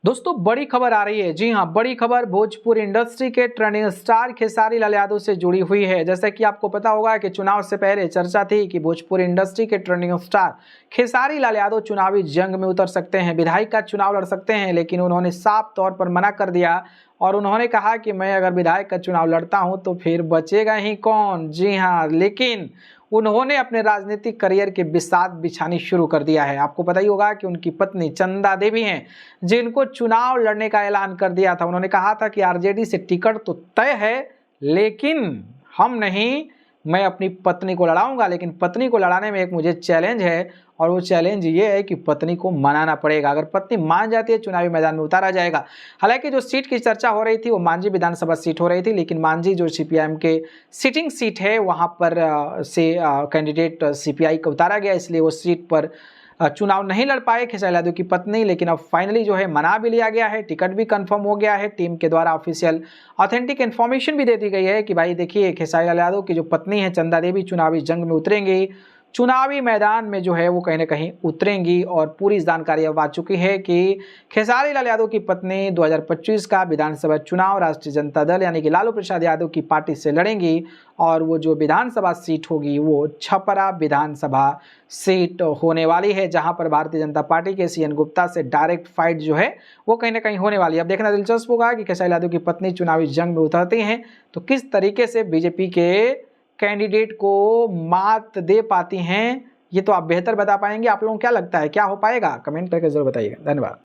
दोस्तों बड़ी खबर आ रही है। जी हां, बड़ी खबर भोजपुरी इंडस्ट्री के ट्रेंडिंग स्टार खेसारी लाल यादव से जुड़ी हुई है। जैसे कि आपको पता होगा कि चुनाव से पहले चर्चा थी कि भोजपुरी इंडस्ट्री के ट्रेंडिंग स्टार खेसारी लाल यादव चुनावी जंग में उतर सकते हैं, विधायक का चुनाव लड़ सकते हैं। लेकिन उन्होंने साफ तौर पर मना कर दिया और उन्होंने कहा कि मैं अगर विधायक का चुनाव लड़ता हूं तो फिर बचेगा ही कौन। जी हां, लेकिन उन्होंने अपने राजनीतिक करियर के बिसात बिछानी शुरू कर दिया है। आपको पता ही होगा कि उनकी पत्नी चंदा देवी हैं, जिनको चुनाव लड़ने का ऐलान कर दिया था। उन्होंने कहा था कि आरजेडी से टिकट तो तय है, लेकिन हम नहीं, मैं अपनी पत्नी को लड़ाऊंगा। लेकिन पत्नी को लड़ाने में एक मुझे चैलेंज है, और वो चैलेंज ये है कि पत्नी को मनाना पड़ेगा। अगर पत्नी मान जाती है, चुनावी मैदान में उतारा जाएगा। हालांकि जो सीट की चर्चा हो रही थी वो मांझी विधानसभा सीट हो रही थी, लेकिन मांझी जो सीपीआईएम के सिटिंग सीट है वहां पर से कैंडिडेट सीपीआई को उतारा गया, इसलिए वो सीट पर चुनाव नहीं लड़ पाए खेसारी यादव की पत्नी। लेकिन अब फाइनली जो है मना भी लिया गया है, टिकट भी कंफर्म हो गया है। टीम के द्वारा ऑफिशियल ऑथेंटिक इन्फॉर्मेशन भी दे दी गई है कि भाई देखिए, खेसारी लाल यादव की जो पत्नी है चंदा देवी चुनावी जंग में उतरेंगी, चुनावी मैदान में जो है वो कहीं ना कहीं उतरेंगी। और पूरी जानकारी अब आ चुकी है कि खेसारी लाल यादव की पत्नी 2025 का विधानसभा चुनाव राष्ट्रीय जनता दल यानी कि लालू प्रसाद यादव की पार्टी से लड़ेंगी। और वो जो विधानसभा सीट होगी वो छपरा विधानसभा सीट होने वाली है, जहां पर भारतीय जनता पार्टी के सीएन गुप्ता से डायरेक्ट फाइट जो है वो कहीं ना कहीं होने वाली है। अब देखना दिलचस्प होगा कि खेसारी यादव की पत्नी चुनावी जंग में उतरती हैं तो किस तरीके से बीजेपी के कैंडिडेट को मात दे पाती हैं। ये तो आप बेहतर बता पाएंगे। आप लोगों को क्या लगता है, क्या हो पाएगा? कमेंट करके जरूर बताइएगा। धन्यवाद।